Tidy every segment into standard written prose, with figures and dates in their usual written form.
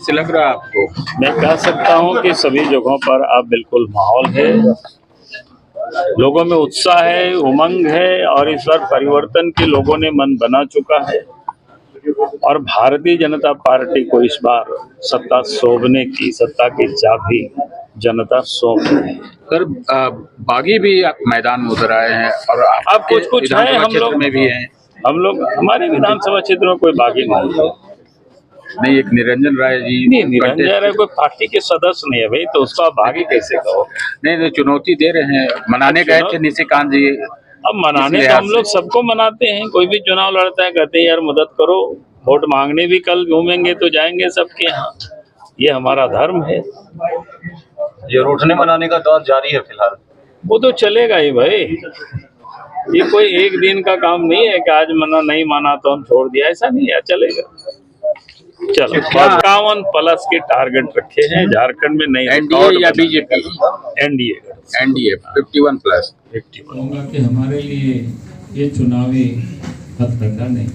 से लग रहा है आपको? मैं कह सकता हूं कि सभी जगहों पर अब बिल्कुल माहौल है, लोगों में उत्साह है, उमंग है और इस बार परिवर्तन के लोगों ने मन बना चुका है और भारतीय जनता पार्टी को इस बार सत्ता की चाबी जनता सौंप रही है। सर, बागी भी मैदान में उतर आए हैं और अब कुछ है, विधानसभा क्षेत्र में भी हैं। हम लोग हमारे विधानसभा क्षेत्र में कोई बागी नहीं है। नहीं, एक निरंजन राय जी नहीं, निरंजन राय कोई पार्टी के सदस्य नहीं है भाई, तो उसको आप बागी कैसे कहो? नहीं, चुनौती दे रहे हैं, मनाने गए थे निशिकांत जी। अब मनाने तो हम लोग सबको मनाते हैं, कोई भी चुनाव लड़ता है कहते हैं यार मदद करो, वोट मांगने भी कल घूमेंगे तो जाएंगे सबके यहाँ, ये हमारा धर्म है। ये रूठने मनाने का दौर जारी है फिलहाल। वो तो चलेगा ही भाई, ये कोई एक दिन का काम नहीं है कि आज मना नहीं माना तो हम छोड़ दिया, ऐसा नहीं है, चलेगा। चलो, 51+ के टारगेट रखे हैं झारखंड में। नहीं एनडीए या बीजेपी? एनडीए 51+। कहूँगा कि हमारे लिए ये चुनावी हथकंडा नहीं,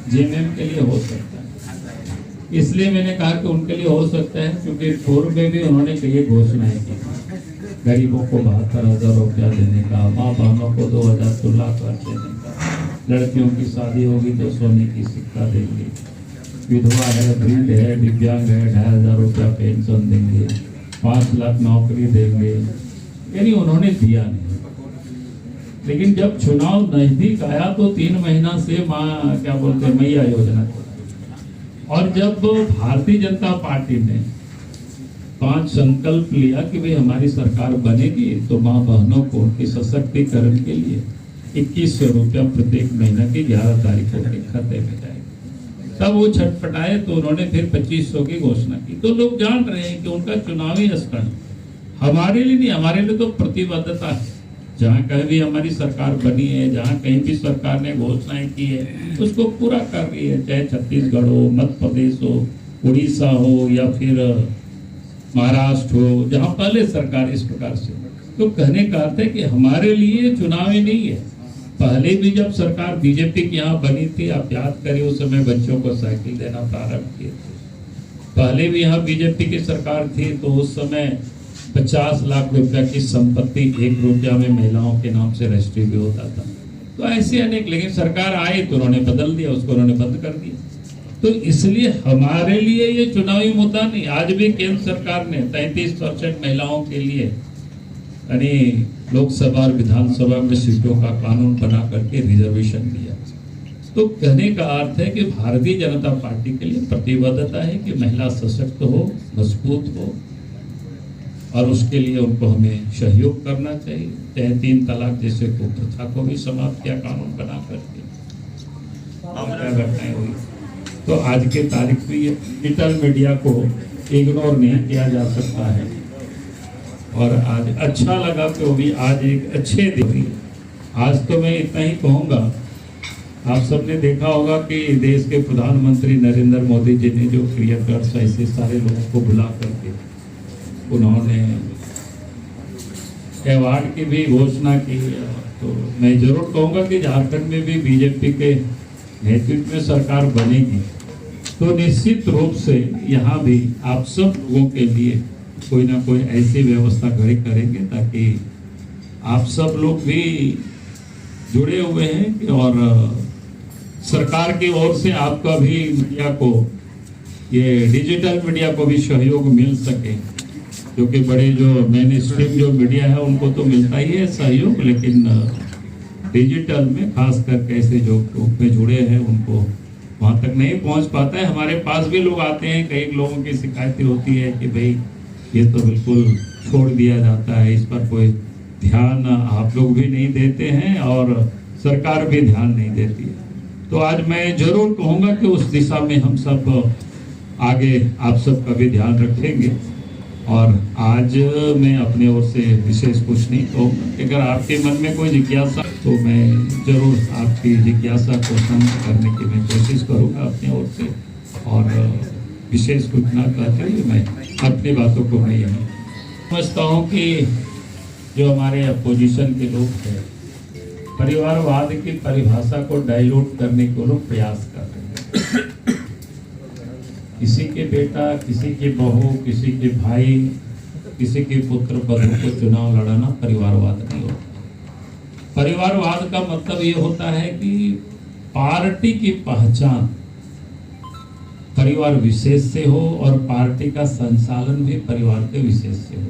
जेएमएम के लिए हो सकता है। इसलिए मैंने कहा कि उनके लिए हो सकता है क्योंकि पूर्व में भी उन्होंने कई घोषणाएं की, गरीबों को 72,000 रुपया देने का, माँ बहनों को 2,000 तुला कर देने का, लड़कियों की शादी होगी तो सोने की सिक्का देंगे, विधवा है, वृद्ध है, दिव्यांग है 2,500 रुपया पेंशन देंगे, 5 लाख नौकरी देंगे, यानी उन्होंने दिया नहीं। लेकिन जब चुनाव नजदीक आया तो 3 महीना से क्या बोलते हैं मैया योजना थी, और जब भारतीय जनता पार्टी ने 5 संकल्प लिया कि भाई हमारी सरकार बनेगी तो माँ बहनों को उनके सशक्तिकरण के लिए 2100 रुपया प्रत्येक महीना की 11 तारीखों के खाते में जाएगा, तब वो छटपटाए तो उन्होंने फिर 2500 की घोषणा की। तो लोग जान रहे हैं कि उनका चुनावी स्टंट हमारे लिए नहीं, हमारे लिए तो प्रतिबद्धता है। जहाँ कहीं भी हमारी सरकार बनी है, जहाँ कहीं भी सरकार ने घोषणाएं की है उसको पूरा कर रही है, चाहे छत्तीसगढ़ हो, मध्य प्रदेश हो, उड़ीसा हो या फिर महाराष्ट्र हो, जहाँ पहले सरकार इस प्रकार से। तो कहने का अर्थ है कि हमारे लिए चुनावी नहीं है। पहले भी जब सरकार बीजेपी की यहाँ बनी थी, आप याद करिए उस समय बच्चों को साइकिल देना प्रारंभ किए थे। पहले भी यहाँ बीजेपी की सरकार थी तो उस समय 50 लाख रुपया की संपत्ति 1 रुपया में महिलाओं के नाम से रजिस्ट्री भी होता था। तो ऐसे अनेक, लेकिन सरकार आई तो उन्होंने बदल दिया, उसको उन्होंने बंद कर दिया। तो इसलिए हमारे लिए ये चुनावी मुद्दा नहीं। आज भी केंद्र सरकार ने 33% महिलाओं के लिए यानी लोकसभा और विधानसभा में सीटों का कानून बना करके रिजर्वेशन दिया। तो कहने का अर्थ है कि भारतीय जनता पार्टी के लिए प्रतिबद्धता है कि महिला सशक्त हो, मजबूत हो और उसके लिए उनको हमें सहयोग करना चाहिए। चाहे 3 तलाक जैसे कुप्रथा को भी समाप्त किया कानून बना करके, क्या घटनाएं हुई। तो आज के तारीख में ये डिजिटल मीडिया को इग्नोर नहीं किया जा सकता है और आज अच्छा लगा कि वो भी आज एक अच्छे दिन। आज तो मैं इतना ही कहूँगा, आप सबने देखा होगा कि देश के प्रधानमंत्री नरेंद्र मोदी जी ने जो क्रिएटर्स ऐसे सारे लोगों को बुला करके उन्होंने अवार्ड की भी घोषणा की। तो मैं जरूर कहूँगा कि झारखंड में भी बीजेपी के नेतृत्व में सरकार बनेगी तो निश्चित रूप से यहाँ भी आप सब लोगों के लिए कोई ना कोई ऐसी व्यवस्था खड़ी करेंगे ताकि आप सब लोग भी जुड़े हुए हैं और सरकार की ओर से आपका भी मीडिया को, ये डिजिटल मीडिया को भी सहयोग मिल सके, क्योंकि बड़े जो मेन स्ट्रीम जो मीडिया है उनको तो मिलता ही है सहयोग, लेकिन डिजिटल में खास करके ऐसे जो ग्रुप में जुड़े हैं उनको वहाँ तक नहीं पहुँच पाता है। हमारे पास भी लोग आते हैं, कई लोगों की शिकायतें होती है कि भाई ये तो बिल्कुल छोड़ दिया जाता है, इस पर कोई ध्यान आप लोग भी नहीं देते हैं और सरकार भी ध्यान नहीं देती है। तो आज मैं जरूर कहूँगा कि उस दिशा में हम सब आगे आप सबका भी ध्यान रखेंगे। और आज मैं अपने ओर से विशेष कुछ नहीं कहूँगा। अगर आपके मन में कोई जिज्ञासा तो मैं जरूर आपकी जिज्ञासा को शांत करने की मैं कोशिश करूँगा अपने ओर से, और विशेष कुछ ना कहते हुए मैं अपनी बातों को मैं यही समझता हूँ कि जो हमारे अपोजिशन के लोग हैं परिवारवाद की परिभाषा को डाइल्यूट करने को लोग प्रयास कर रहे हैं। किसी के बेटा, किसी की बहू, किसी के भाई, किसी के पुत्र बधू को चुनाव लड़ाना परिवारवाद नहीं होता। परिवारवाद का मतलब ये होता है कि पार्टी की पहचान परिवार विशेष से हो और पार्टी का संचालन भी परिवार के विशेष से हो।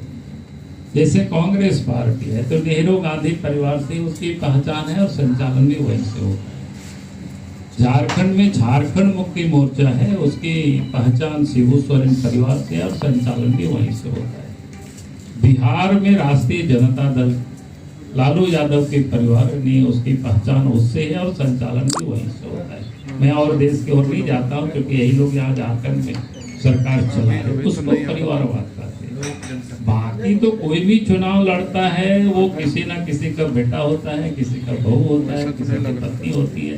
जैसे कांग्रेस पार्टी है तो नेहरू गांधी परिवार से उसकी पहचान है और संचालन भी वहीं से होता है। झारखंड में झारखंड मुक्ति मोर्चा है, उसकी पहचान शिबू सोरेन परिवार से और संचालन भी वहीं से होता है। बिहार में राष्ट्रीय जनता दल लालू यादव के परिवार ने उसकी पहचान उससे है और संचालन भी वहीं से होता है। मैं और देश की ओर नहीं जाता हूँ क्योंकि यही लोग यहाँ झारखंड में सरकार चला रहे, उसको परिवारवाद कहते हैं। बाकी तो कोई भी चुनाव लड़ता है वो किसी ना किसी का बेटा होता है, किसी का बहू होता है, किसी की पत्नी होती है,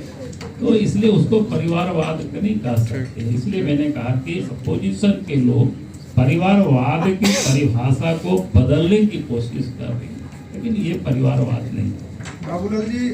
तो इसलिए उसको परिवारवाद नहीं कह सकते। इसलिए मैंने कहा कि अपोजिशन के लोग परिवारवाद की परिभाषा को बदलने की कोशिश कर रहे हैं, लेकिन ये परिवारवाद नहीं है। बाबूलाल जी,